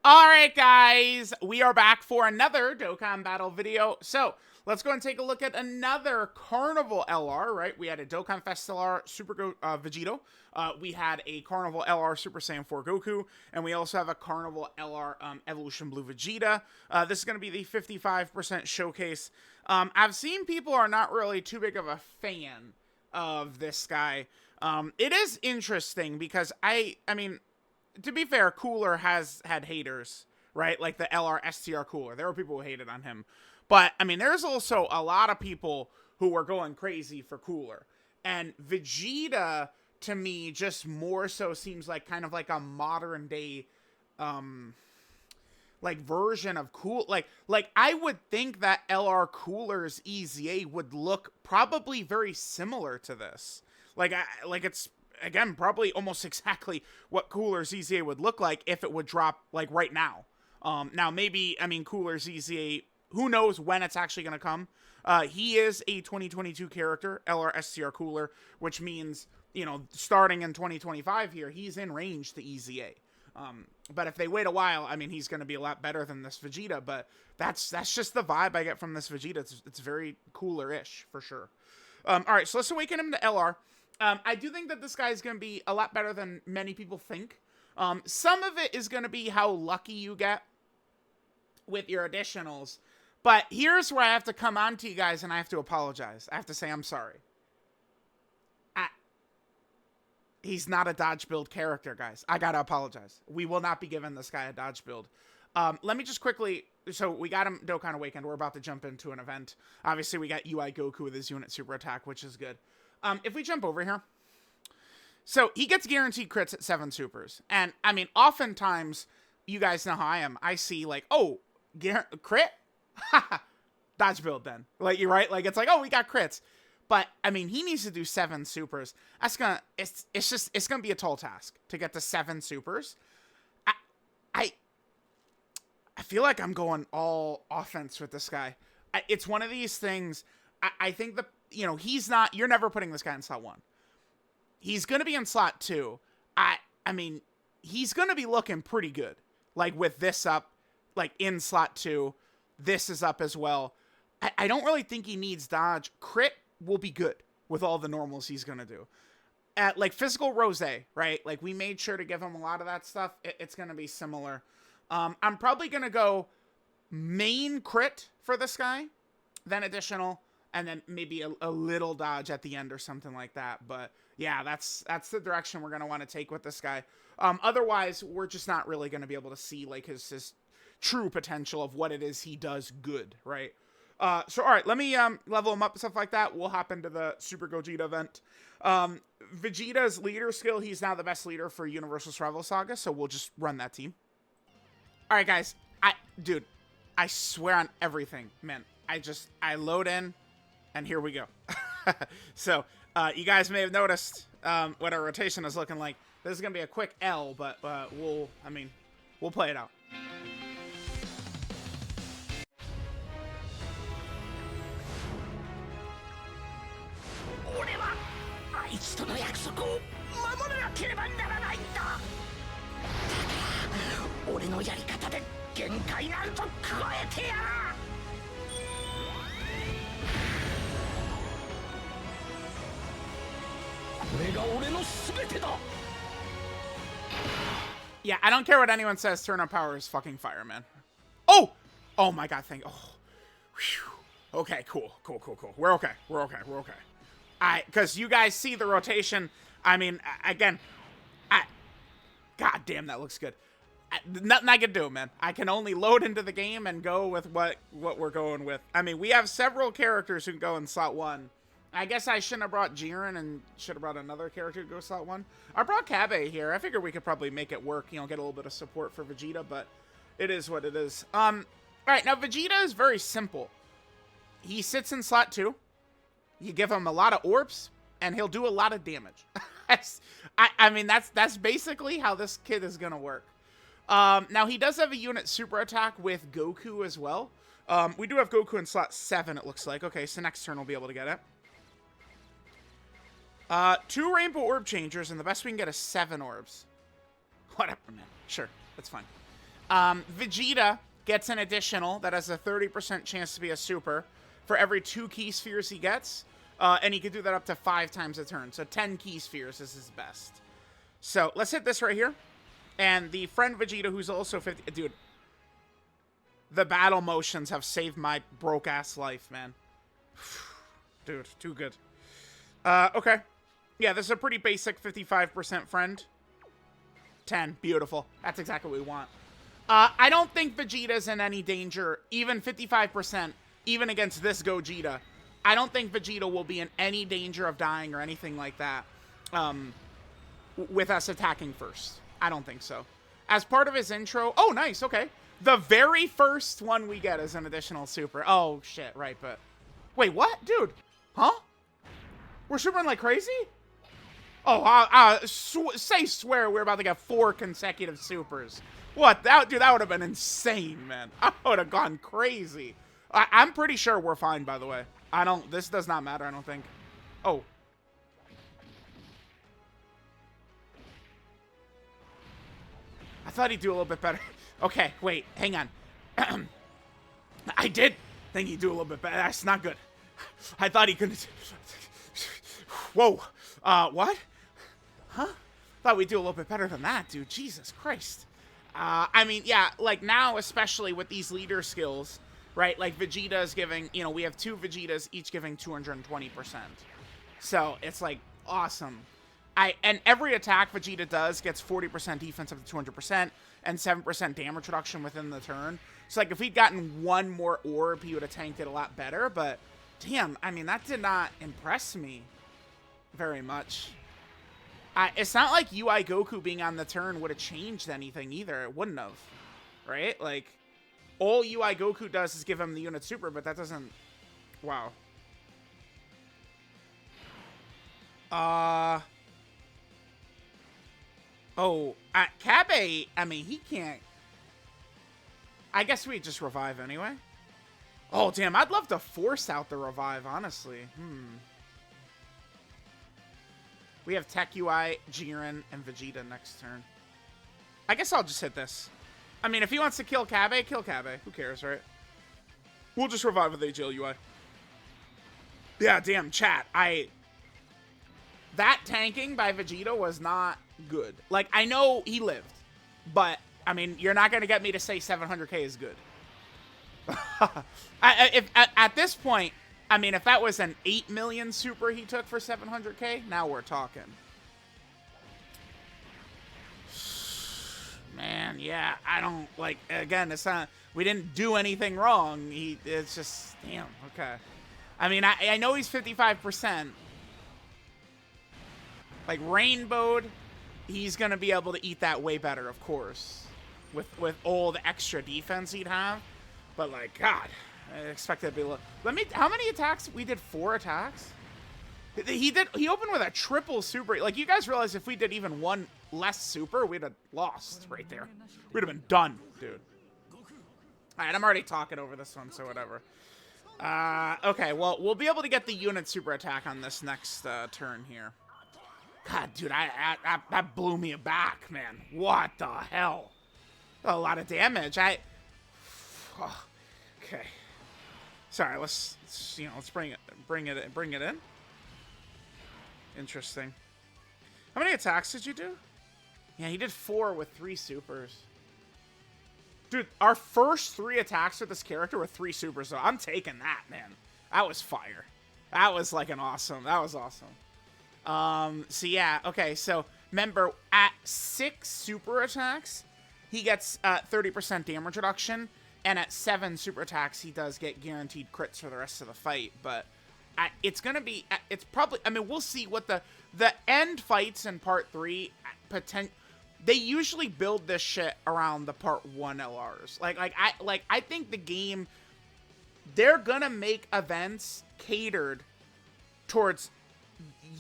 Alright guys, we are back for another Dokkan battle video. So, let's go and take a look at another Carnival LR, right? We had a Dokkan Fest LR Super Vegeta. We had a Carnival LR Super Saiyan 4 Goku. And we also have a Carnival LR Evolution Blue Vegeta. This is going to be the 55% showcase. I've seen people are not really too big of a fan of this guy. It is interesting because I mean, to be fair, Cooler has had haters, right? Like the LR STR Cooler. There were people who hated on him. But, I mean, there's also a lot of people who were going crazy for Cooler. And Vegeta, to me, just more so seems like kind of like a modern day, like, version of Cool. Like I would think that LR Cooler's EZA would look probably very similar to this. Like it's... Again, probably almost exactly what Cooler's EZA would look like if it would drop, like, right now. Now, maybe, I mean, Cooler's EZA, who knows when it's actually going to come. He is a 2022 character, LR Cooler, which means, you know, starting in 2025 here, he's in range to EZA. But if they wait a while, I mean, he's going to be a lot better than this Vegeta, but that's just the vibe I get from this Vegeta. It's very Cooler-ish, for sure. Alright, so let's awaken him to LR. I do think that this guy is going to be a lot better than many people think. Some of it is going to be how lucky you get with your additionals. But here's where I have to come on to you guys and I have to apologize. I have to say I'm sorry. He's not a dodge build character, guys. I got to apologize. We will not be giving this guy a dodge build. Let me just quickly... So we got him Dokkan Awakened. We're about to jump into an event. Obviously, we got UI Goku with his unit super attack, which is good. If we jump over here, so he gets guaranteed crits at 7 supers. And, I mean, oftentimes, you guys know how I am. I see, like, oh, crit? Haha, dodge build then. Like, you're right? Like, it's like, oh, we got crits. But, I mean, he needs to do 7 supers. That's gonna, it's gonna be a tall task to get to 7 supers. I feel like I'm going all offense with this guy. It's one of these things, I think the... You know, he's not... You're never putting this guy in slot 1. He's going to be in slot 2. I mean, he's going to be looking pretty good. Like, with this up, like, in slot 2. This is up as well. I don't really think he needs dodge. Crit will be good with all the normals he's going to do. Like, physical Rose, right? Like, we made sure to give him a lot of that stuff. It's going to be similar. I'm probably going to go main crit for this guy. Then additional... And then maybe a little dodge at the end or something like that. But yeah, that's the direction we're going to want to take with this guy. Otherwise, we're just not really going to be able to see like his true potential of what it is he does good, right? So, all right, let me level him up and stuff like that. We'll hop into the Super Gogeta event. Vegeta's leader skill, he's now the best leader for Universal Survival Saga, so we'll just run that team. All right, guys. Dude, I swear on everything, man. I load in... And here we go. So, you guys may have noticed what our rotation is looking like. This is going to be a quick L, but we'll play it out. Yeah, I don't care what anyone says. Turn on power is fucking fire, man. Oh! Oh my god, thank... Oh. Whew. Okay, cool. We're okay. Because you guys see the rotation. I mean, again... God damn, that looks good. Nothing I can do, man. I can only load into the game and go with what we're going with. I mean, we have several characters who can go in slot 1. I guess I shouldn't have brought Jiren and should have brought another character to go slot 1. I brought Kabe here. I figured we could probably make it work, you know, get a little bit of support for Vegeta, but it is what it is. Alright, now Vegeta is very simple. He sits in slot 2. You give him a lot of orbs, and he'll do a lot of damage. I mean, that's basically how this kid is gonna work. Now, he does have a unit super attack with Goku as well. We do have Goku in slot 7, it looks like. Okay, so next turn we'll be able to get it. 2 Rainbow Orb Changers, and the best we can get is 7 orbs. Whatever, man. Sure, that's fine. Vegeta gets an additional that has a 30% chance to be a super for every 2 key spheres he gets. And he can do that up to 5 times a turn. So 10 key spheres is his best. So let's hit this right here. And the friend Vegeta, who's also 50... Dude, the battle motions have saved my broke-ass life, man. Dude, too good. Okay. Yeah, this is a pretty basic 55% friend. 10. Beautiful. That's exactly what we want. I don't think Vegeta's in any danger. Even 55%, even against this Gogeta. I don't think Vegeta will be in any danger of dying or anything like that. With us attacking first. I don't think so. As part of his intro... Oh, nice. Okay. The very first one we get is an additional super. Oh, shit. Right, but... Wait, what? Dude. Huh? We're supering like crazy? Oh, swear we're about to get 4 consecutive supers. What? Dude, that would have been insane, man. I would have gone crazy. I'm pretty sure we're fine, by the way. This does not matter, I don't think. Oh. I thought he'd do a little bit better. Okay, wait, hang on. I did think he'd do a little bit better. That's not good. I thought he could... Whoa. What? Huh? Thought we'd do a little bit better than that, dude. Jesus Christ. I mean, yeah, like now, especially with these leader skills, right? Like Vegeta is giving, you know, we have 2 Vegetas, each giving 220%. So it's like awesome. And every attack Vegeta does gets 40% defense up to 200% and 7% damage reduction within the turn. So like if we'd gotten 1 more orb, he would have tanked it a lot better. But damn, I mean, that did not impress me very much. It's not like UI Goku being on the turn would have changed anything either. It wouldn't have, right? Like, all UI Goku does is give him the unit super, but that doesn't... Wow. Oh, Kabe, I mean, he can't... I guess we just revive anyway. Oh, damn, I'd love to force out the revive, honestly. We have Tech UI, Jiren, and Vegeta next turn. I guess I'll just hit this. I mean, if he wants to kill Kabe, kill Kabe. Who cares, right? We'll just revive with AGL UI. Yeah, damn, chat. That tanking by Vegeta was not good. Like, I know he lived, but, I mean, you're not going to get me to say 700k is good. At this point... I mean, if that was an 8 million super he took for 700k, now we're talking. Man, yeah, I don't, like, again, it's not, we didn't do anything wrong. It's just, damn, okay. I mean, I know he's 55%. Like, Rainbowed, he's going to be able to eat that way better, of course. With all the extra defense he'd have. But, like, God... I expect it to be a little... How many attacks? We did 4 attacks? He opened with a triple super. Like, you guys realize if we did even 1 less super, we'd have lost right there. We'd have been done, dude. Alright, I'm already talking over this one, so whatever. Okay, well, we'll be able to get the unit super attack on this next turn here. God, dude, that blew me back, man. What the hell? A lot of damage. Oh, okay. Sorry, let's bring it in. Interesting. How many attacks did you do? Yeah, he did 4 with 3 supers. Dude, our first 3 attacks with this character were 3 supers, so I'm taking that, man. That was fire. That was like that was awesome. So yeah, okay, so remember, at 6 super attacks, he gets 30% damage reduction. And at 7 super attacks, he does get guaranteed crits for the rest of the fight. But it's going to be... It's probably... I mean, we'll see what the end fights in Part 3... They usually build this shit around the Part 1 LRs. I think the game... They're going to make events catered towards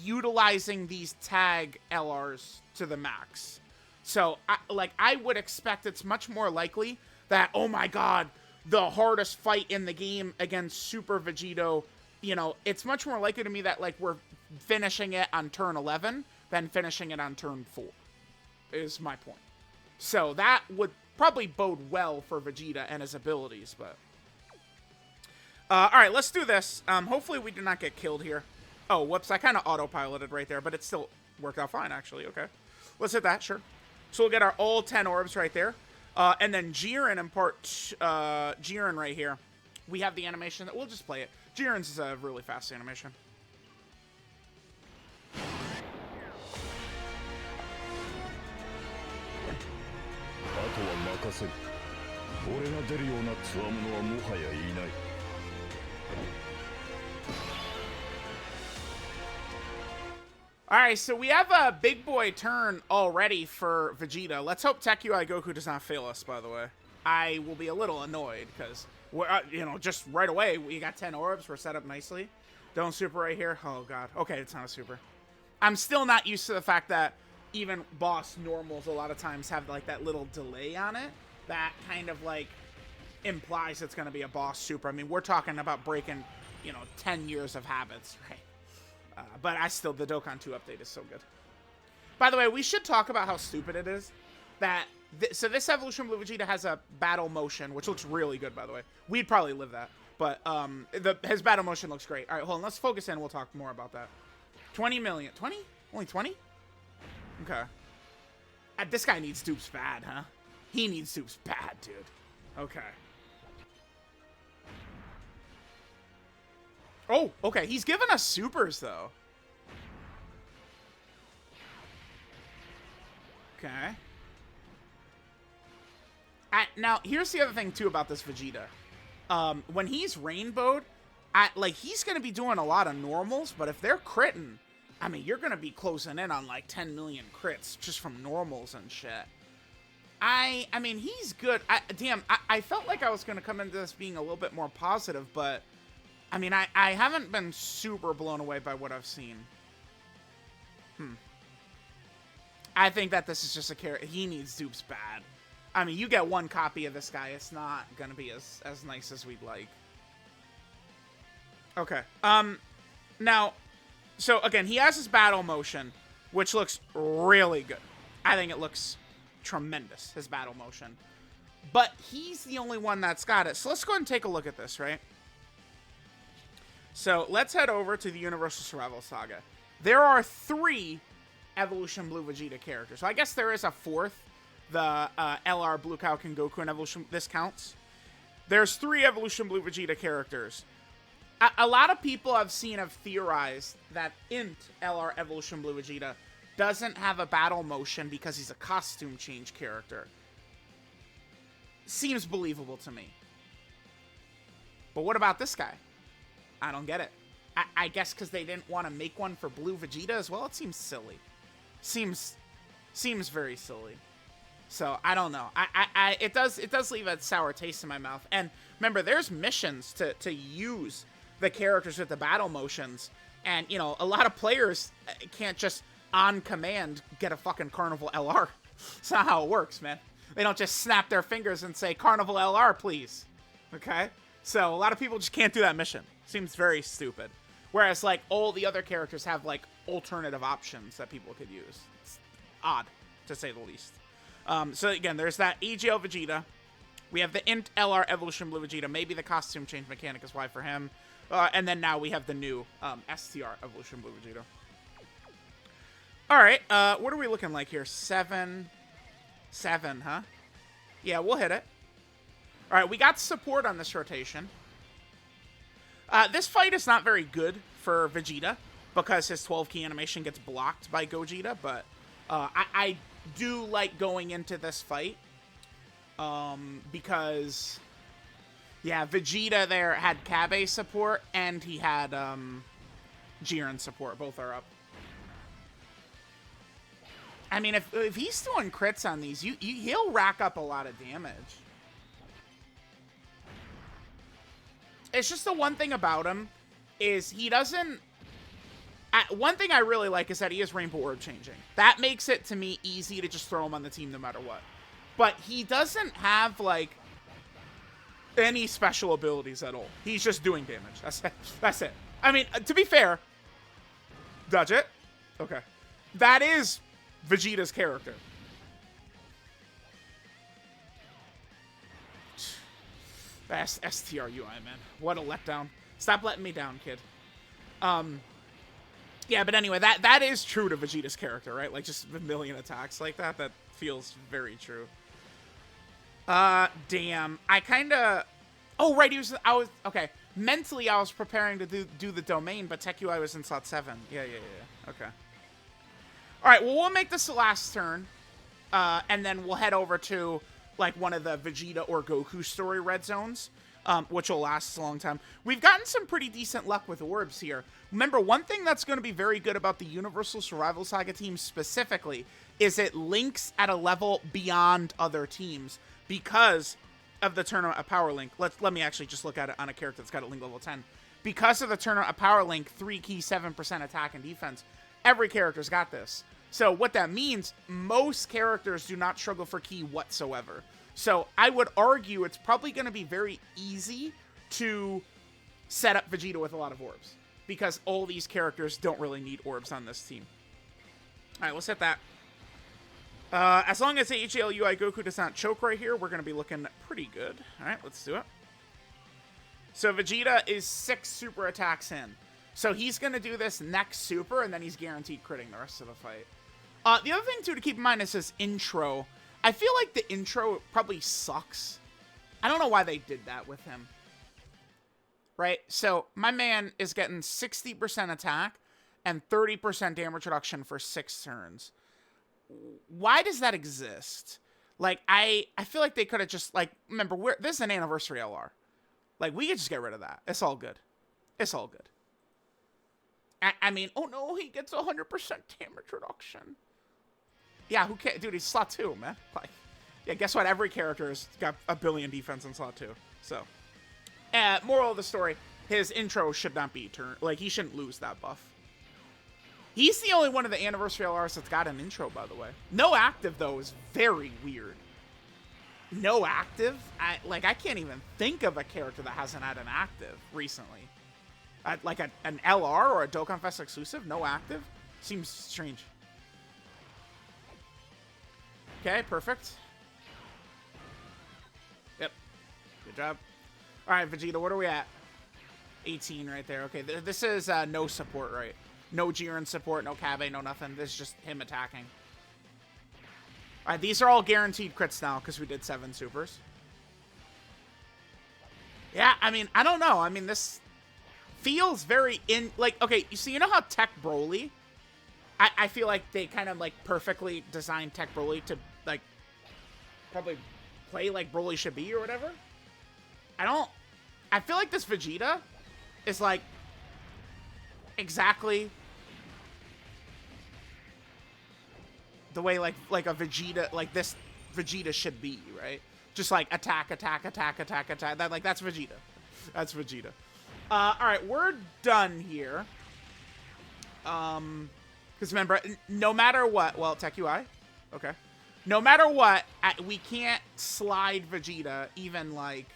utilizing these tag LRs to the max. So, I would expect it's much more likely... that, oh my god, the hardest fight in the game against Super Vegito, you know, it's much more likely to me that, like, we're finishing it on turn 11 than finishing it on turn 4, is my point. So that would probably bode well for Vegeta and his abilities, but... Alright, let's do this. Hopefully we do not get killed here. Oh, whoops, I kind of autopiloted right there, but it still worked out fine, actually. Okay. Let's hit that, sure. So we'll get our all 10 orbs right there. And then Jiren in part... Jiren right here. We have the animation that... We'll just play it. Jiren's is a really fast animation. Alright, so we have a big boy turn already for Vegeta. Let's hope Tech UI Goku does not fail us, by the way. I will be a little annoyed, because, you know, just right away, we got 10 orbs. We're set up nicely. Don't super right here. Oh, God. Okay, it's not a super. I'm still not used to the fact that even boss normals a lot of times have, like, that little delay on it. That kind of, like, implies it's going to be a boss super. I mean, we're talking about breaking, you know, 10 years of habits, right? But the Dokkan 2 update is so good. By the way, we should talk about how stupid it is that... so this Evolution Blue Vegeta has a battle motion, which looks really good, by the way. We'd probably live that. But his battle motion looks great. All right, hold on. Let's focus in. We'll talk more about that. 20 million. 20? Only 20? Okay. This guy needs dupes bad, huh? He needs dupes bad, dude. Okay. Oh, okay. He's giving us supers, though. Okay. Now, here's the other thing, too, about this Vegeta. When he's rainbowed, he's going to be doing a lot of normals, but if they're critting, I mean, you're going to be closing in on, like, 10 million crits just from normals and shit. I mean, he's good. I felt like I was going to come into this being a little bit more positive, but... I mean, I haven't been super blown away by what I've seen. I think that this is just a character. He needs dupes bad. I mean, you get one copy of this guy. It's not going to be as nice as we'd like. Okay. Now, so again, he has his battle motion, which looks really good. I think it looks tremendous, his battle motion. But he's the only one that's got it. So let's go ahead and take a look at this, right? So let's head over to the Universal Survival Saga. There are 3 Evolution Blue Vegeta characters. So I guess there is a 4th. The LR Blue Cow King Goku and Evolution. This counts. There's 3 Evolution Blue Vegeta characters. A lot of people I've seen have theorized that Int LR Evolution Blue Vegeta doesn't have a battle motion because he's a costume change character. Seems believable to me. But what about this guy? I don't get it. I guess because they didn't want to make one for Blue Vegeta as well. It seems silly. Seems very silly. So I don't know. It does leave a sour taste in my mouth. And remember, there's missions to use the characters with the battle motions, and you know, a lot of players can't just on command get a fucking Carnival LR. It's not how it works, man. They don't just snap their fingers and say Carnival LR, please. Okay. So a lot of people just can't do that mission. Seems very stupid. Whereas, like, all the other characters have, like, alternative options that people could use. It's odd, to say the least. So, again, there's that AGL Vegeta. We have the Int LR Evolution Blue Vegeta. Maybe the costume change mechanic is why for him. And then now we have the new STR Evolution Blue Vegeta. All right, what are we looking like here? 7, huh? Yeah, we'll hit it. All right, we got support on this rotation. This fight is not very good for Vegeta because his 12 key animation gets blocked by Gogeta, but I do like going into this fight because, yeah, Vegeta there had Kabe support and he had Jiren support. Both are up. I mean, if he's doing crits on these, he'll rack up a lot of damage. It's just the one thing about him is he doesn't... one thing I really like is that he is Rainbow Orb changing. That makes it, to me, easy to just throw him on the team no matter what. But he doesn't have, like, any special abilities at all. He's just doing damage. That's it. I mean, to be fair... Dodge it? Okay. That is Vegeta's character. Best STR UI, man. What a letdown. Stop letting me down, kid. Yeah, but anyway, that is true to Vegeta's character, right? Like, just a million attacks like that. That feels very true. Damn. I kind of... Oh, right, okay. Mentally, I was preparing to do the domain, but Tech UI was in slot 7. Yeah. Okay. All right, well, we'll make this the last turn, and then we'll head over to, like, one of the Vegeta or Goku story red zones, which will last a long time. We've gotten some pretty decent luck with orbs here. Remember, one thing that's going to be very good about the Universal Survival Saga team specifically is it links at a level beyond other teams because of the Tournament of Power Link. Let me actually just look at it on a character that's got a link level 10. Because of the Tournament of Power Link, 3 key, 7% attack and defense, every character's got this. So what that means, most characters do not struggle for key whatsoever. So I would argue it's probably going to be very easy to set up Vegeta with a lot of orbs, because all these characters don't really need orbs on this team. All right, we'll set that. As long as the HALUI Goku does not choke right here, we're going to be looking pretty good. All right, let's do it. So Vegeta is 6 super attacks in. So he's going to do this next super, and then he's guaranteed critting the rest of the fight. The other thing, too, to keep in mind is his intro. I feel like the intro probably sucks. I don't know why they did that with him. Right? So my man is getting 60% attack and 30% damage reduction for 6 turns. Why does that exist? Like, I feel like they could have just, like, remember, this is an anniversary LR. Like, we could just get rid of that. It's all good. It's all good. I mean, oh no, he gets 100% damage reduction. Yeah, who cares? Dude, he's slot 2, man. Like, yeah, guess what? Every character has got a billion defense in slot 2. So, moral of the story, his intro should not be turned. Like, he shouldn't lose that buff. He's the only one of the anniversary LRs that's got an intro, by the way. No active, though, is very weird. No active? I can't even think of a character that hasn't had an active recently. Like an LR or a Dokkan Fest exclusive? No active? Seems strange. Okay, perfect. Yep. Good job. All right, Vegeta, what are we at? 18 right there. Okay, this is no support, right? No Jiren support, no Kabe, no nothing. This is just him attacking. All right, these are all guaranteed crits now because we did 7 supers. Yeah, I mean, I don't know. I mean, this feels very okay, you know how Tech Broly? I feel like they kind of, like, perfectly designed Tech Broly to, like, probably play like Broly should be or whatever. I feel like this Vegeta is, like, exactly the way, like a Vegeta, like, this Vegeta should be, right? Just, like, attack, attack, attack, attack, attack. That's Vegeta. That's Vegeta. All right, we're done here. Because remember, no matter what, well, Tech UI, okay. No matter what, we can't slide Vegeta, even like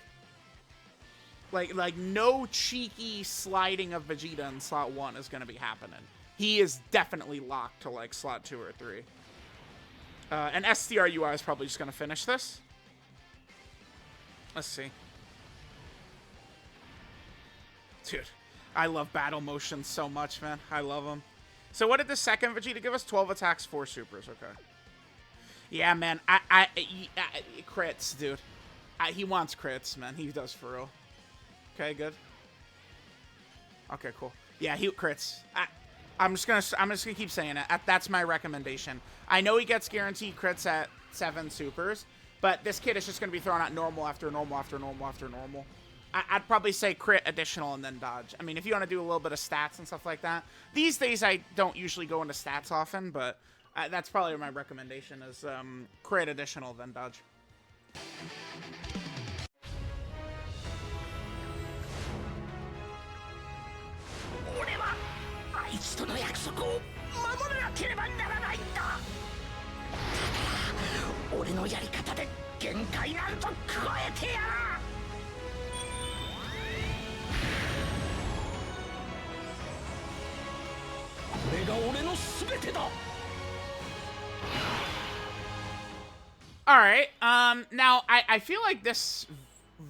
no cheeky sliding of Vegeta in slot 1 is going to be happening. He is definitely locked to, like, slot 2 or 3. And STR UI is probably just going to finish this. Let's see. Dude, I love battle motions so much, man. I love them. So what did the second Vegeta give us? 12 attacks, 4 supers. Okay. Yeah, man. Crits, dude. He wants crits, man. He does for real. Okay, good. Okay, cool. Yeah, he crits. I'm just gonna keep saying it. That's my recommendation. I know he gets guaranteed crits at 7 supers, but this kid is just gonna be throwing out normal after normal after normal after normal. I'd probably say crit, additional, and then dodge. I mean, if you want to do a little bit of stats and stuff like that. These days, I don't usually go into stats often, but that's probably my recommendation is crit, additional, then dodge. All right. Now I feel like this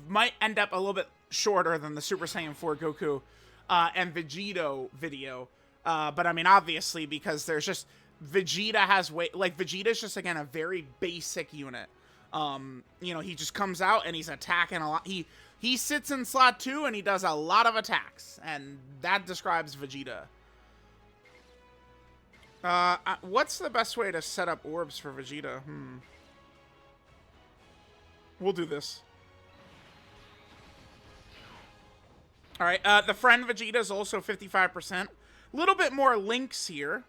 might end up a little bit shorter than the Super Saiyan 4 Goku and Vegito video. But I mean, obviously, because there's just Vegeta has way, like, Vegeta's just, again, a very basic unit. You know, he just comes out and he's attacking a lot. He sits in slot 2 and he does a lot of attacks, and that describes Vegeta. What's the best way to set up orbs for Vegeta? We'll do this. All right, the friend Vegeta is also 55%. A little bit more links here.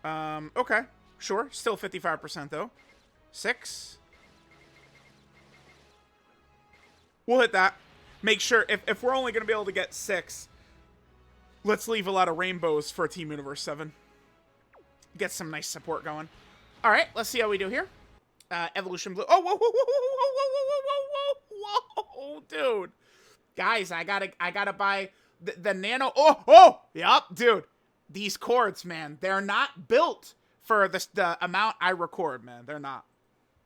Okay, sure. Still 55% though. 6. We'll hit that. Make sure, if we're only going to be able to get 6, let's leave a lot of rainbows for Team Universe 7. Get some nice support going. All right, let's see how we do here. Evolution Blue. Oh, whoa, whoa, whoa, whoa, whoa, whoa, whoa, whoa, dude. Guys, I gotta buy the nano. Oh, yep, dude. These cords, man, they're not built for the amount I record, man. They're not.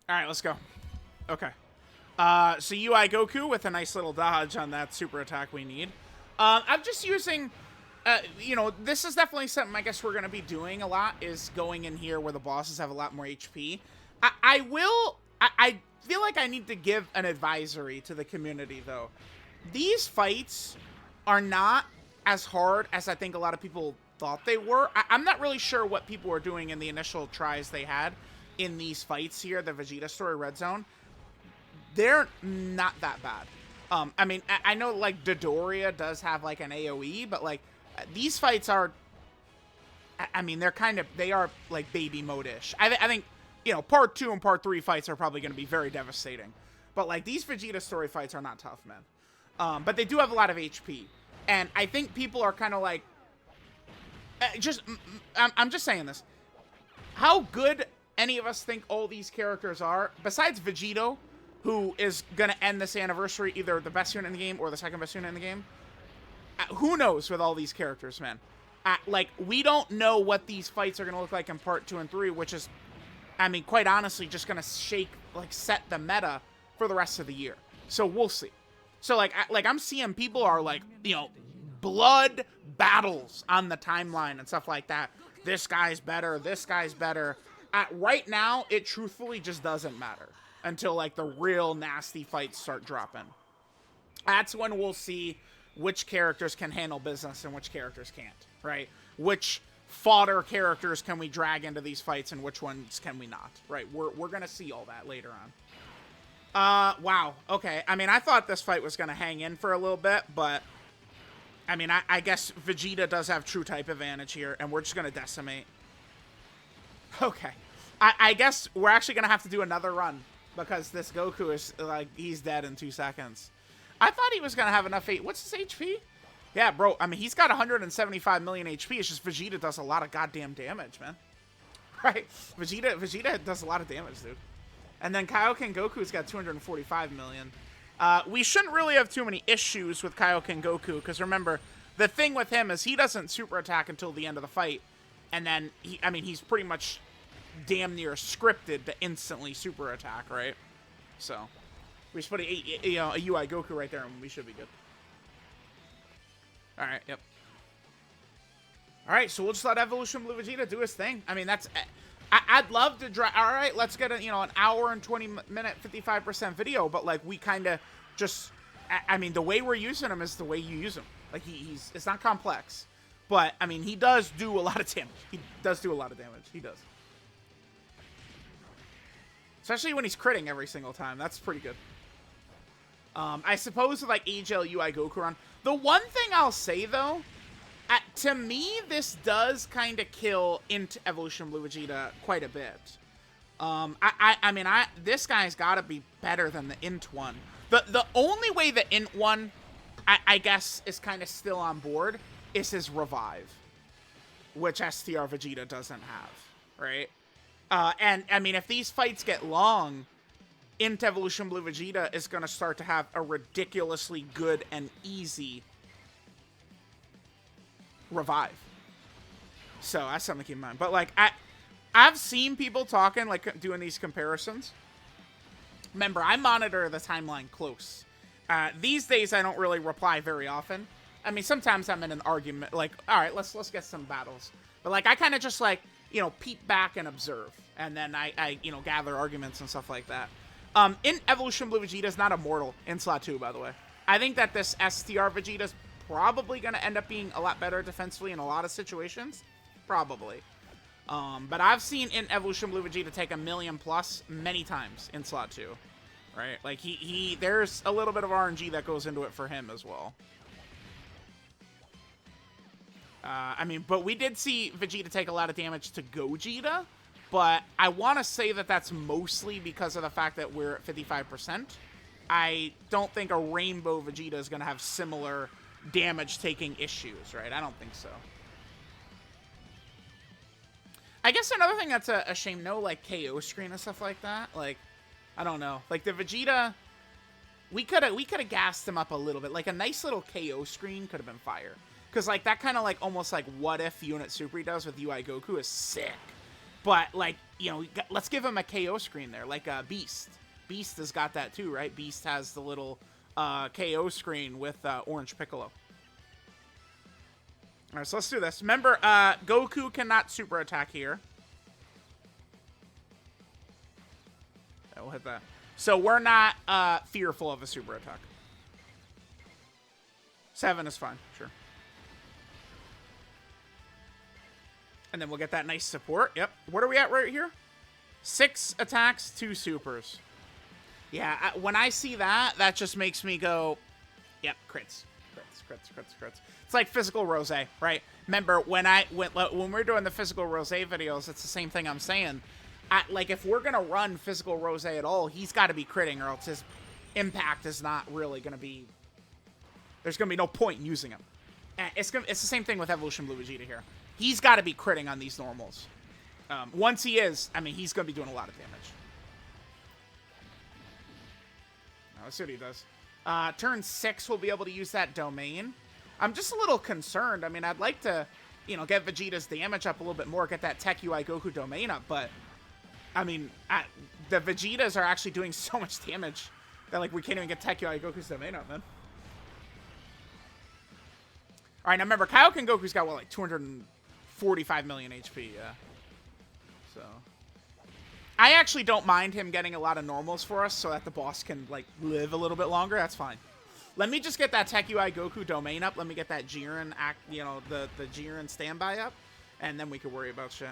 All right, let's go. Okay. So UI Goku with a nice little dodge on that super attack we need. I'm just using, you know, this is definitely something I guess we're going to be doing a lot, is going in here where the bosses have a lot more HP. I feel like I need to give an advisory to the community, though. These fights are not as hard as I think a lot of people thought they were. I'm not really sure what people were doing in the initial tries they had in these fights here, the Vegeta story Red Zone. They're not that bad. I mean, I know, like, Dodoria does have, like, an AoE, but, like, these fights are, I mean, they are, like, baby mode-ish. I think, you know, Part 2 and Part 3 fights are probably going to be very devastating. But, like, these Vegeta story fights are not tough, man. But they do have a lot of HP. And I think people are kind of, like, I'm just saying this. How good any of us think all these characters are, besides Vegito, who is going to end this anniversary either the best unit in the game or the second best unit in the game. Who knows with all these characters, man? Like, we don't know what these fights are going to look like in Part 2 and 3, which is, I mean, quite honestly, just going to set the meta for the rest of the year. So we'll see. So, like, I'm seeing people are, like, you know, blood battles on the timeline and stuff like that. This guy's better. This guy's better. Right now, it truthfully just doesn't matter until, like, the real nasty fights start dropping. That's when we'll see which characters can handle business and which characters can't, right? Which fodder characters can we drag into these fights and which ones can we not, right? We're going to see all that later on. Wow. Okay. I mean, I thought this fight was going to hang in for a little bit, but I mean, I guess Vegeta does have true type advantage here, and we're just going to decimate. Okay. I guess we're actually going to have to do another run, because this Goku is, like, he's dead in 2 seconds. I thought he was going to have enough. What's his HP? Yeah, bro. I mean, he's got 175 million HP. It's just Vegeta does a lot of goddamn damage, man. Right? Vegeta does a lot of damage, dude. And then Kaioken Goku's got 245 million. We shouldn't really have too many issues with Kaioken Goku, because remember, the thing with him is he doesn't super attack until the end of the fight. And then, he's pretty much damn near scripted to instantly super attack, right? So we just put a UI Goku right there and we should be good. All right, yep. All right, so we'll just let Evolution Blue Vegeta do his thing. I mean, that's, I'd love to drive. All right, let's get an hour and 20 minute 55% video, but, like, we kind of just, I mean, the way we're using him is the way you use him. Like, it's not complex, but I mean, he does do a lot of damage. He does do a lot of damage. He does. Especially when he's critting every single time. That's pretty good. I suppose with, like, AGL UI Goku run. The one thing I'll say, though, to me, this does kind of kill into Evolution Blue Vegeta quite a bit. I mean, this guy's got to be better than the Int one. The only way the Int one, I guess, is kind of still on board is his Revive, which STR Vegeta doesn't have, right? And, I mean, if these fights get long, Int Evolution Blue Vegeta is going to start to have a ridiculously good and easy Revive. So, that's something to keep in mind. But, like, I've seen people talking, like, doing these comparisons. Remember, I monitor the timeline close. These days, I don't really reply very often. I mean, sometimes I'm in an argument, like, all right, let's get some battles. But, like, I kind of just, like, you know, peep back and observe. And then I you know, gather arguments and stuff like that. In Evolution Blue, Vegeta's not immortal in Slot 2, by the way. I think that this STR Vegeta's probably going to end up being a lot better defensively in a lot of situations. Probably. But I've seen in Evolution Blue Vegeta take 1,000,000+ many times in Slot 2. Right? Like, there's a little bit of RNG that goes into it for him as well. I mean, but we did see Vegeta take a lot of damage to Gogeta, but I want to say that that's mostly because of the fact that we're at 55%. I don't think a Rainbow Vegeta is going to have similar damage-taking issues, right? I don't think so. I guess another thing that's a shame, no, like, KO screen and stuff like that. Like, I don't know. Like, the Vegeta, we could have gassed him up a little bit. Like, a nice little KO screen could have been fire. Because, like, that kind of, like, almost like what if Unit Super does with UI Goku is sick. But, like, you know, let's give him a KO screen there, like Beast. Beast has got that too, right? Beast has the little KO screen with Orange Piccolo. All right, so let's do this. Remember, Goku cannot super attack here. Yeah, we'll hit that. So we're not fearful of a super attack. 7 is fine, sure. And then we'll get that nice support. Yep. What are we at right here? 6 attacks, 2 supers. Yeah, when I see that, that just makes me go, yep, crits. Crits. It's like physical Rose, right? Remember, when we're doing the physical Rose videos, it's the same thing I'm saying. Like, if we're going to run physical Rose at all, he's got to be critting, or else his impact is not really going to be... There's going to be no point in using him. It's the same thing with Evolution Blue Vegeta here. He's got to be critting on these normals. Once he is, I mean, he's going to be doing a lot of damage. Now, let's see what he does. Turn 6, we'll be able to use that domain. I'm just a little concerned. I mean, I'd like to, you know, get Vegeta's damage up a little bit more, get that Tech UI Goku domain up, but, I mean, the Vegetas are actually doing so much damage that, like, we can't even get Tech UI Goku's domain up, man. All right, now remember, Kaioken Goku's got, what, like 245 million HP, yeah. So, I actually don't mind him getting a lot of normals for us so that the boss can, like, live a little bit longer. That's fine. Let me just get that Tech UI Goku domain up. Let me get that Jiren, you know, the Jiren standby up, and then we can worry about shit.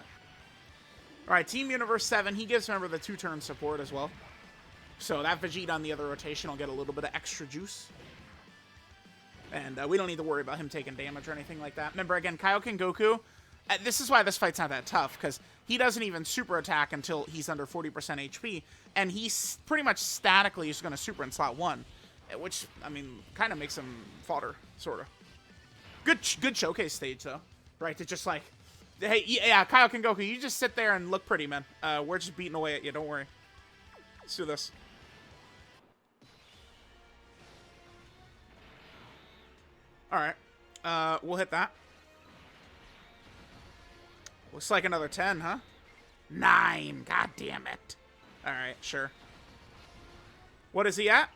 All right, Team Universe 7, he gives, remember, the 2-turn support as well. So that Vegeta on the other rotation will get a little bit of extra juice. And we don't need to worry about him taking damage or anything like that. Remember, again, Kaioken Goku, this is why this fight's not that tough, because he doesn't even super attack until he's under 40% HP, and he's pretty much statically just going to super in slot 1, which, I mean, kind of makes him fodder, sort of. Good showcase stage, though, right? To just, like, hey, yeah, Kaioken Goku, you just sit there and look pretty, man. We're just beating away at you, don't worry. Let's do this. All right, we'll hit that. Looks like another 10, huh? 9, god damn it. All right, sure. What is he at?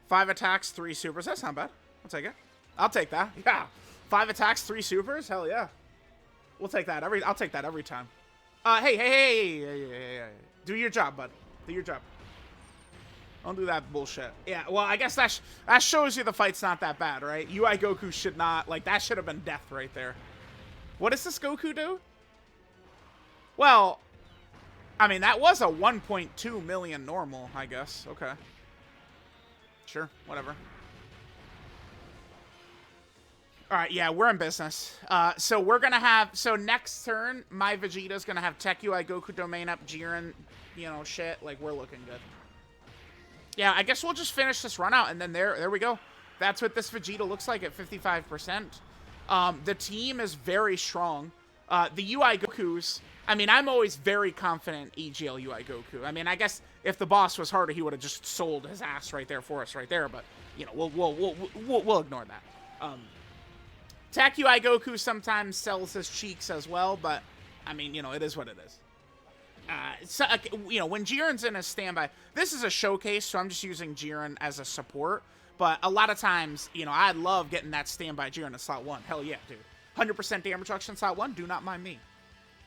5 attacks, 3 supers. That's not bad. I'll take it. I'll take that. Yeah, 5 attacks, 3 supers. Hell yeah. We'll take that I'll take that every time. Hey. Do your job, bud. Do your job. Don't do that bullshit. Yeah, well, I guess that shows you the fight's not that bad, right? UI Goku should not, like, that should have been death right there. What does this Goku do? Well, I mean, that was a 1.2 million normal, I guess. Okay. Sure, whatever. All right, yeah, we're in business. So we're going to have, so next turn, my Vegeta's going to have Tech UI Goku domain up, Jiren, you know, shit. Like, we're looking good. Yeah, I guess we'll just finish this run out, and then there we go. That's what this Vegeta looks like at 55%. The team is very strong. The UI Gokus, I mean, I'm always very confident EGL UI Goku. I mean, I guess if the boss was harder, he would have just sold his ass right there for us right there, but, you know, we'll ignore that. Tech UI Goku sometimes sells his cheeks as well, but, I mean, you know, it is what it is. So, you know, when Jiren's in a standby, this is a showcase, so I'm just using Jiren as a support. But a lot of times, you know, I love getting that standby Jiren in slot 1. Hell yeah, dude. 100% damage reduction in slot 1, do not mind me.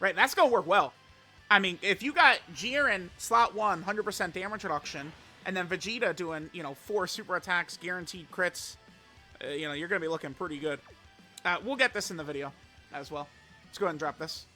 Right, that's going to work well. I mean, if you got Jiren slot 1, 100% damage reduction, and then Vegeta doing, you know, 4 super attacks, guaranteed crits, you know, you're going to be looking pretty good. We'll get this in the video as well. Let's go ahead and drop this.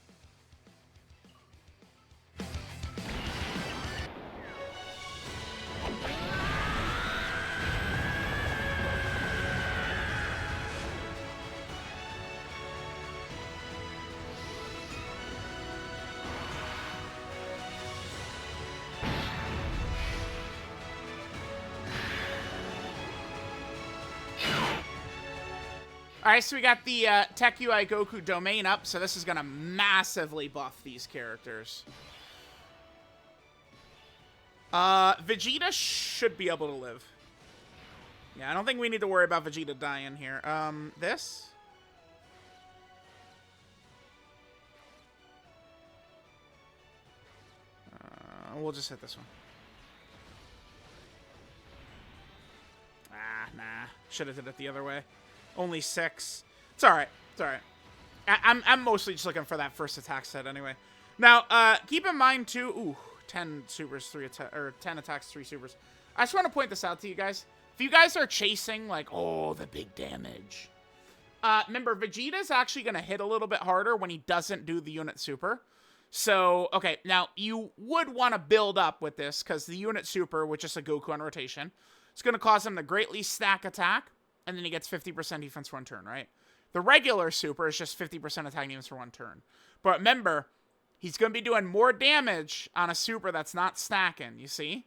Alright, so we got the Tech UI Goku domain up, so this is going to massively buff these characters. Vegeta should be able to live. Yeah, I don't think we need to worry about Vegeta dying here. This? We'll just hit this one. Ah, nah. Should have did it the other way. Only 6. It's alright. It's alright. I'm mostly just looking for that first attack set anyway. Now, keep in mind too. Ooh, 10 supers, 10 attacks, 3 supers. I just want to point this out to you guys. If you guys are chasing like, oh, the big damage. Remember, Vegeta's actually going to hit a little bit harder when he doesn't do the unit super. So, okay, now you would want to build up with this because the unit super, which is a Goku on rotation, it's going to cause him to greatly stack attack. And then he gets 50% defense for 1 turn, right? The regular super is just 50% attack defense for 1 turn. But remember, he's going to be doing more damage on a super that's not stacking, you see?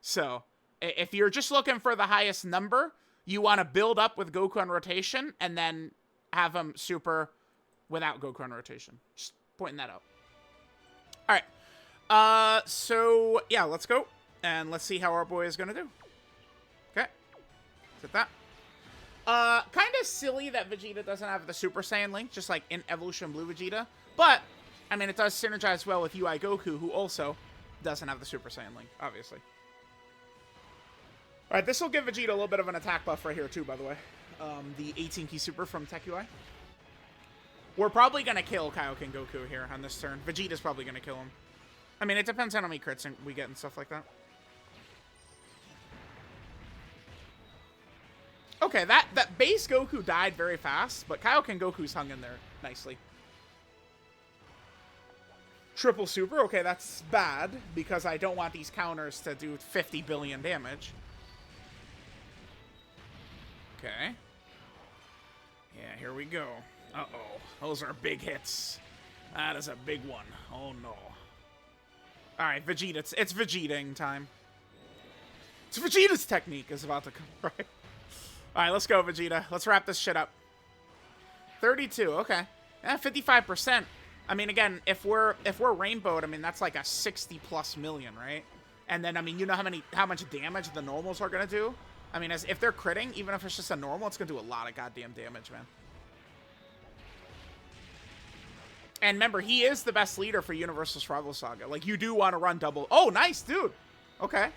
So, if you're just looking for the highest number, you want to build up with Goku on rotation and then have him super without Goku on rotation. Just pointing that out. Alright. So, yeah, let's go. And let's see how our boy is going to do. Okay. Hit that. Kind of silly that Vegeta doesn't have the Super Saiyan link, just like in Evolution Blue Vegeta. But, I mean, it does synergize well with UI Goku, who also doesn't have the Super Saiyan link, obviously. Alright, this will give Vegeta a little bit of an attack buff right here, too, by the way. The 18-key super from Tech UI. We're probably going to kill Kaioken Goku here on this turn. Vegeta's probably going to kill him. I mean, it depends on how many crits we get and stuff like that. Okay, that base Goku died very fast, but Kaioken Goku's hung in there nicely. Triple super. Okay, that's bad, because I don't want these counters to do 50 billion damage. Okay. Yeah, here we go. Uh-oh. Those are big hits. That is a big one. Oh, no. Alright, Vegeta. It's Vegeta-ing time. It's Vegeta's technique is about to come, right? Alright, let's go, Vegeta. Let's wrap this shit up. 32, okay. Yeah, 55%. I mean, again, if we're rainbowed, I mean, that's like a 60+ million, right? And then, I mean, you know how much damage the normals are gonna do? I mean, if they're critting, even if it's just a normal, it's gonna do a lot of goddamn damage, man. And remember, he is the best leader for Universal Struggle Saga. Like, you do want to run double. Oh, nice, dude. Okay.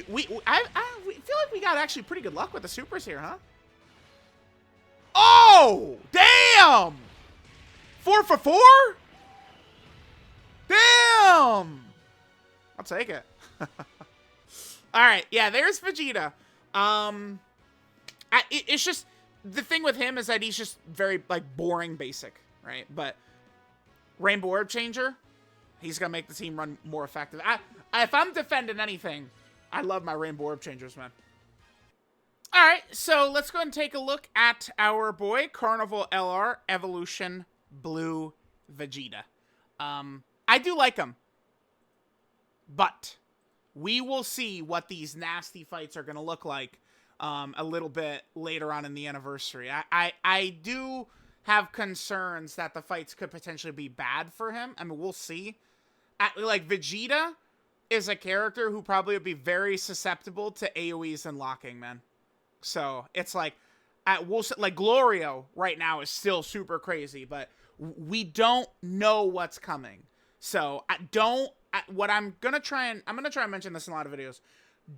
We feel like we got actually pretty good luck with the supers here, huh? Oh, damn! 4 for 4? Damn! I'll take it. All right, yeah, there's Vegeta. It's just, the thing with him is that he's just very, like, boring basic, right? But Rainbow Orb Changer, he's going to make the team run more effective. If I'm defending anything, I love my Rainbow Orb Changers, man. All right, so let's go ahead and take a look at our boy, Carnival LR Evolution Blue Vegeta. I do like him, but we will see what these nasty fights are going to look like a little bit later on in the anniversary. I do have concerns that the fights could potentially be bad for him. I mean, we'll see. Like, Vegeta is a character who probably would be very susceptible to AoEs and locking, man. So, it's like, like, Glorio right now is still super crazy, but we don't know what's coming. So, don't what I'm going to try and mention this in a lot of videos.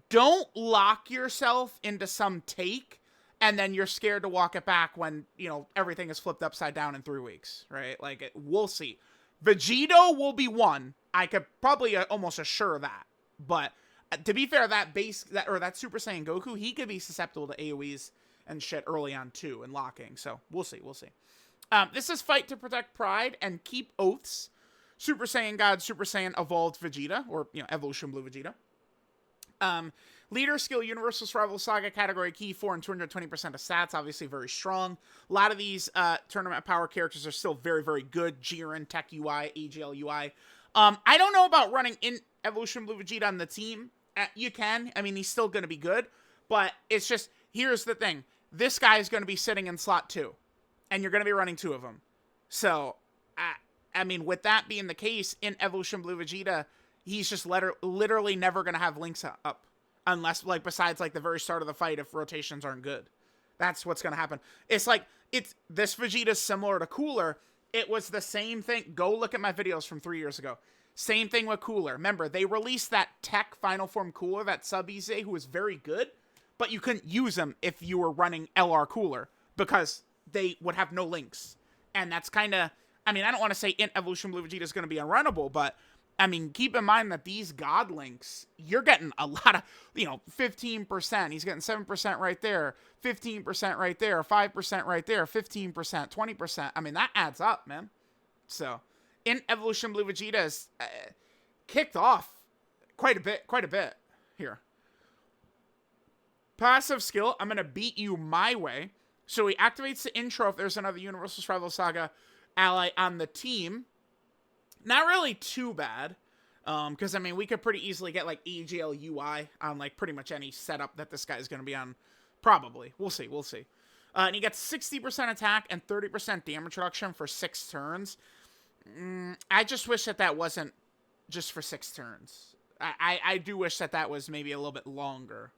Don't lock yourself into some take and then you're scared to walk it back when, you know, everything is flipped upside down in 3 weeks, right? Like, we'll see. Vegeta will be one. I could probably almost assure that. But to be fair, that Super Saiyan Goku, he could be susceptible to AoEs and shit early on too, and locking. So we'll see. This is Fight to Protect Pride and Keep Oaths. Super Saiyan God, Super Saiyan Evolved Vegeta, or, you know, Evolution Blue Vegeta. Leader skill, Universal Survival Saga category key, 4 and 220% of stats, obviously very strong. A lot of these tournament power characters are still very, very good. Jiren, Tech UI, AGL UI. I don't know about running in Evolution Blue Vegeta on the team. You can. I mean, he's still going to be good. But it's just, here's the thing. This guy is going to be sitting in slot 2. And you're going to be running 2 of them. So, I mean, with that being the case, in Evolution Blue Vegeta, he's just literally never going to have links up. Unless, like, besides, like, the very start of the fight if rotations aren't good. That's what's going to happen. It's like, this Vegeta's similar to Cooler. It was the same thing. Go look at my videos from 3 years ago. Same thing with Cooler. Remember, they released that Tech Final Form Cooler, that sub-Ise, who was very good, but you couldn't use him if you were running LR Cooler, because they would have no links. And that's kind of, I mean, I don't want to say in Evolution Blue Vegeta is going to be unrunnable, but I mean, keep in mind that these God links, you're getting a lot of, you know, 15%. He's getting 7% right there, 15% right there, 5% right there, 15%, 20%. I mean, that adds up, man. So, in Evolution Blue Vegeta is kicked off quite a bit here. Passive skill, I'm going to beat you my way. So he activates the intro if there's another Universal Survival Saga ally on the team. Not really too bad. Because, I mean, we could pretty easily get, like, AGL UI on, like, pretty much any setup that this guy is going to be on. Probably. We'll see. And he gets 60% attack and 30% damage reduction for 6 turns. I just wish that wasn't just for 6 turns. I do wish that was maybe a little bit longer.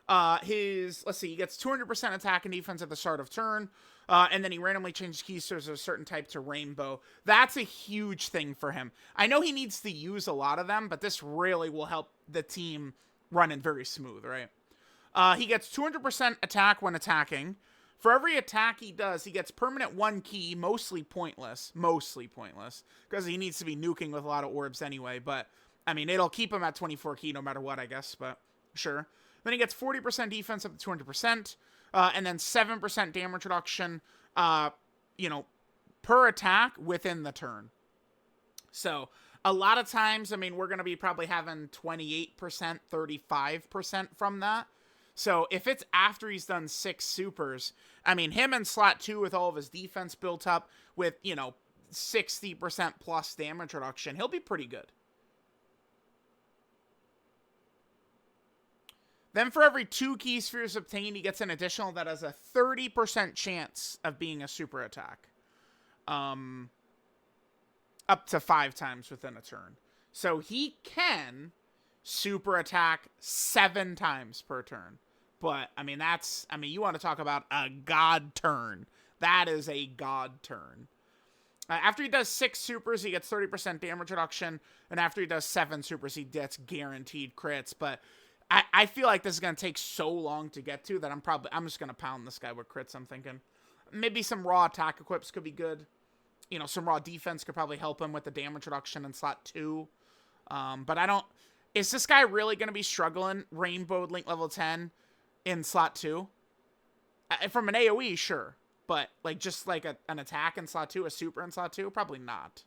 Let's see, he gets 200% attack and defense at the start of turn, and then he randomly changes keys to a certain type to Rainbow. That's a huge thing for him. I know he needs to use a lot of them, but this really will help the team run in very smooth, right? He gets 200% attack when attacking. For every attack he does, he gets permanent 1 key, mostly pointless, because he needs to be nuking with a lot of orbs anyway, but, I mean, it'll keep him at 24 key no matter what, I guess, but sure. Then he gets 40% defense up to 200%, and then 7% damage reduction, you know, per attack within the turn. So, a lot of times, I mean, we're going to be probably having 28%, 35% from that. So, if it's after he's done 6 supers, I mean, him in slot 2 with all of his defense built up with, you know, 60% plus damage reduction, he'll be pretty good. Then for every 2 key spheres obtained, he gets an additional that has a 30% chance of being a super attack. Up to 5 times within a turn. So he can super attack 7 times per turn. But, I mean, you want to talk about a god turn. That is a god turn. After he does 6 supers, he gets 30% damage reduction. And after he does 7 supers, he gets guaranteed crits. But I feel like this is going to take so long to get to that I'm just going to pound this guy with crits, I'm thinking. Maybe some raw attack equips could be good. You know, some raw defense could probably help him with the damage reduction in slot 2. But is this guy really going to be struggling Rainbow Link level 10 in slot 2? From an AoE, sure. But, like, just like an attack in slot 2, a super in slot 2? Probably not.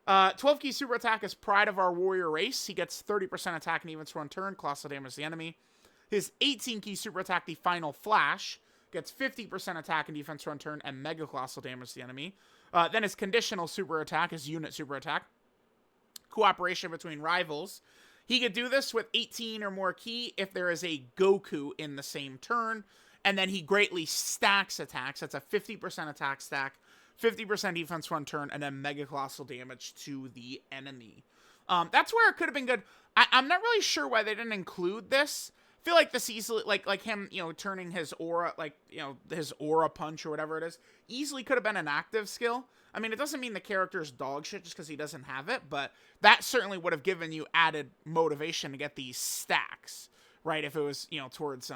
12 key super attack is Pride of Our Warrior Race. He gets 30% attack and evens for 1 turn, colossal damage to the enemy. His 18 key super attack, the Final Flash, gets 50% attack and defense for 1 turn and mega colossal damage to the enemy. Then his conditional super attack, his unit super attack, cooperation between rivals. He could do this with 18 or more key if there is a Goku in the same turn. And then he greatly stacks attacks. That's a 50% attack stack, 50% defense for 1 turn, and then mega colossal damage to the enemy. That's where it could have been good. I'm not really sure why they didn't include this. I feel like this easily, like him, you know, turning his aura, like, you know, his aura punch or whatever it is, easily could have been an active skill. I mean, it doesn't mean the character's dog shit just because he doesn't have it, but that certainly would have given you added motivation to get these stacks, right? If it was, you know, towards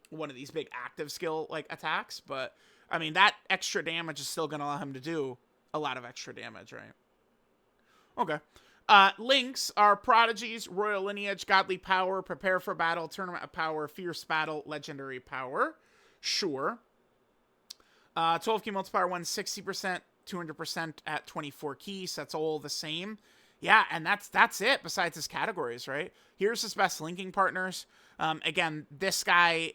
one of these big active skill like attacks. But I mean, that extra damage is still going to allow him to do a lot of extra damage, right? Okay. Links are Prodigies, Royal Lineage, Godly Power, Prepare for Battle, Tournament of Power, Fierce Battle, Legendary Power. Sure. 12 key multiplier, 160%, 200% at 24 keys. That's all the same. Yeah, and that's it besides his categories, right? Here's his best linking partners. Again, this guy,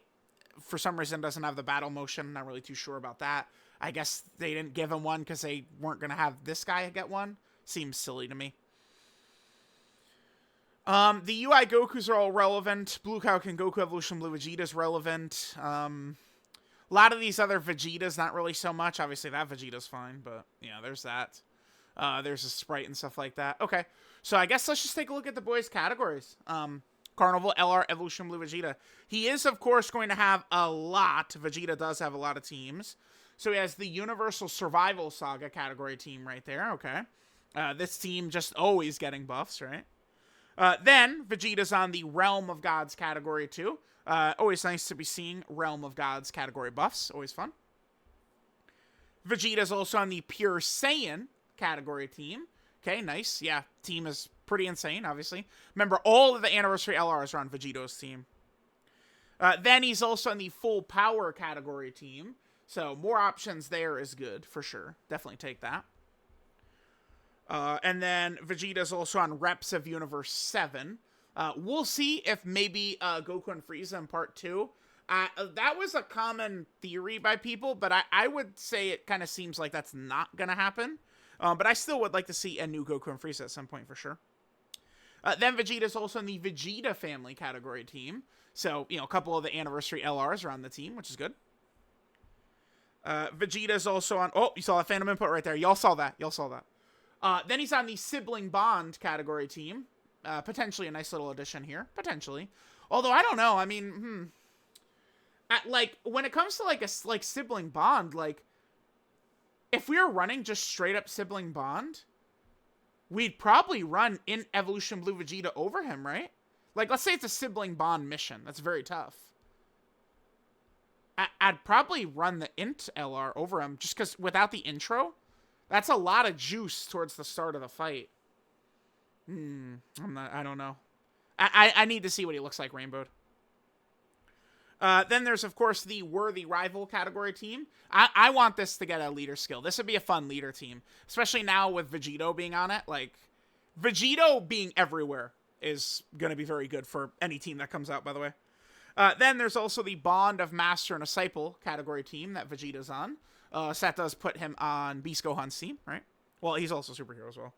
for some reason, doesn't have the battle motion. Not really too sure about that. I guess they didn't give him one because they weren't going to have this guy get one. Seems silly to me. The UI Gokus are all relevant. Blue Kaioken Goku Evolution Blue Vegeta is relevant. A lot of these other Vegetas, not really so much. Obviously, that Vegeta's fine, but yeah, there's that. There's a sprite and stuff like that. Okay, so I guess let's just take a look at the boys' categories. Carnival, LR, Evolution Blue Vegeta. He is, of course, going to have a lot. Vegeta does have a lot of teams. So he has the Universal Survival Saga category team right there. Okay. This team just always getting buffs, right? Then, Vegeta's on the Realm of Gods category, too. Always nice to be seeing Realm of Gods category buffs. Always fun. Vegeta's also on the Pure Saiyan category team. Okay, nice. Yeah, team is pretty insane, obviously. Remember, all of the Anniversary LRs are on Vegeta's team. Then he's also on the Full Power category team. So, more options there is good, for sure. Definitely take that. And then Vegeta's also on Reps of Universe 7. We'll see if maybe Goku and Frieza in Part 2. That was a common theory by people, but I would say it kind of seems like that's not going to happen. But I still would like to see a new Goku and Frieza at some point for sure. Then Vegeta's also in the Vegeta family category team. So, you know, a couple of the Anniversary LRs are on the team, which is good. Vegeta's also on... Oh, you saw that Phantom Input right there. Y'all saw that. Then he's on the Sibling Bond category team. Potentially a nice little addition here. Potentially. Although, I don't know. I mean, like, when it comes to, like, Sibling Bond, like, if we were running just straight up Sibling Bond, we'd probably run in Evolution Blue Vegeta over him, right? Like, let's say it's a Sibling Bond mission. That's very tough. I'd probably run the Int LR over him, just because without the intro, that's a lot of juice towards the start of the fight. I don't know. I need to see what he looks like rainbowed. Then there's, of course, the Worthy Rival category team. I want this to get a leader skill. This would be a fun leader team, especially now with Vegeto being on it. Like, Vegeto being everywhere is going to be very good for any team that comes out, by the way. Then there's also the Bond of Master and Disciple category team that Vegeta's on. So that does put him on Beast Gohan's team, right? Well, he's also superhero as well.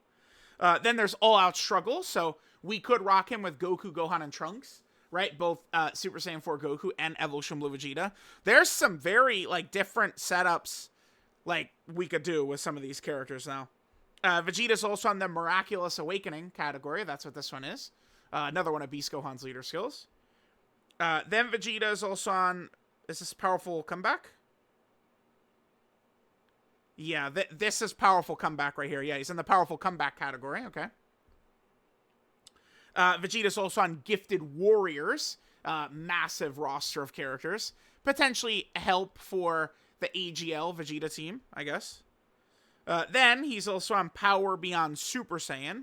Then there's All Out Struggle, so we could rock him with Goku, Gohan, and Trunks, right? Both Super Saiyan 4 Goku and Evolution Blue Vegeta. There's some very, like, different setups, like, we could do with some of these characters now. Vegeta's also on the Miraculous Awakening category. That's what this one is. Another one of Beast Gohan's leader skills. Then Vegeta is also on... Is this Powerful Comeback? Yeah, this is Powerful Comeback right here. Yeah, he's in the Powerful Comeback category. Okay. Vegeta's also on Gifted Warriors. Massive roster of characters. Potentially help for the AGL Vegeta team, I guess. Then he's also on Power Beyond Super Saiyan.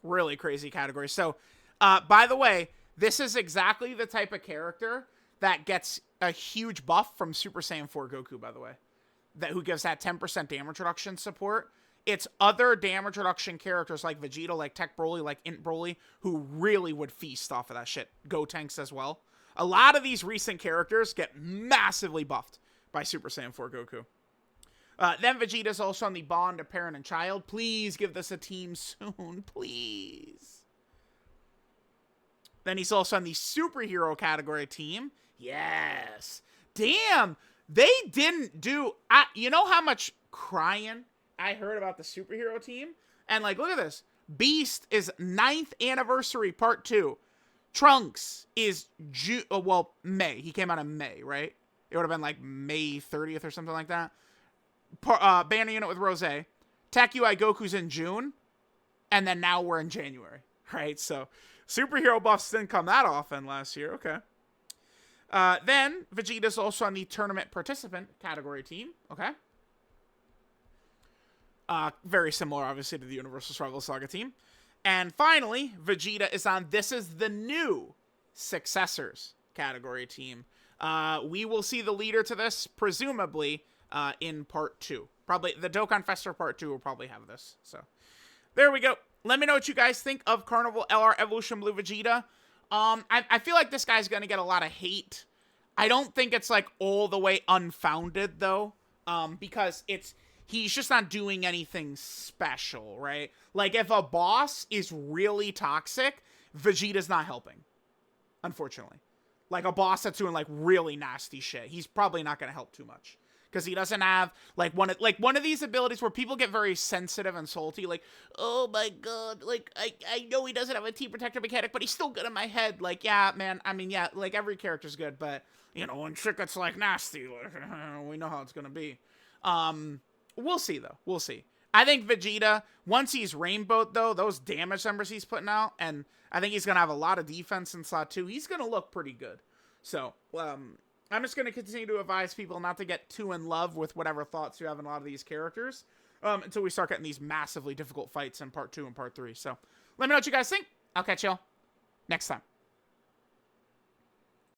Really crazy category. So, by the way, this is exactly the type of character that gets a huge buff from Super Saiyan 4 Goku, by the way. Who gives that 10% damage reduction support. It's other damage reduction characters like Vegeta, like Tech Broly, like Int Broly, who really would feast off of that shit. Gotenks as well. A lot of these recent characters get massively buffed by Super Saiyan 4 Goku. Then Vegeta's also on the Bond of Parent and Child. Please give this a team soon, please. Then he's also on the Superhero category team. Yes. Damn. They didn't do... you know how much crying I heard about the Superhero team? And, like, look at this. Beast is 9th Anniversary Part 2. Trunks is May. He came out in May, right? It would have been, like, May 30th or something like that. banner unit with Rose. Tech UI Goku's in June. And then now we're in January, right? So superhero buffs didn't come that often last year. Okay. Then Vegeta's also on the tournament participant category team. Okay. Very similar, obviously, to the Universal Struggle Saga team. And finally, Vegeta is on This Is the New Successors category team. We will see the leader to this, presumably, in Part 2. Probably, the Dokkan Fester Part 2 will probably have this. So, there we go. Let me know what you guys think of Carnival LR Evolution Blue Vegeta. I feel like this guy's going to get a lot of hate. I don't think it's, like, all the way unfounded, though. Because he's just not doing anything special, right? Like, if a boss is really toxic, Vegeta's not helping. Unfortunately. Like, a boss that's doing, like, really nasty shit. He's probably not going to help too much. Because he doesn't have, like, one of these abilities where people get very sensitive and salty. Like, oh my god, like, I know he doesn't have a T-Protector mechanic, but he's still good in my head. Like, yeah, man, I mean, yeah, like, every character's good, but, you know, when shit gets, like, nasty, like, we know how it's going to be. We'll see, though. We'll see. I think Vegeta, once he's rainbowed, though, those damage numbers he's putting out, and I think he's going to have a lot of defense in slot 2, he's going to look pretty good. So, I'm just going to continue to advise people not to get too in love with whatever thoughts you have in a lot of these characters until we start getting these massively difficult fights in Part 2 and Part 3. So, let me know what you guys think. I'll catch y'all next time.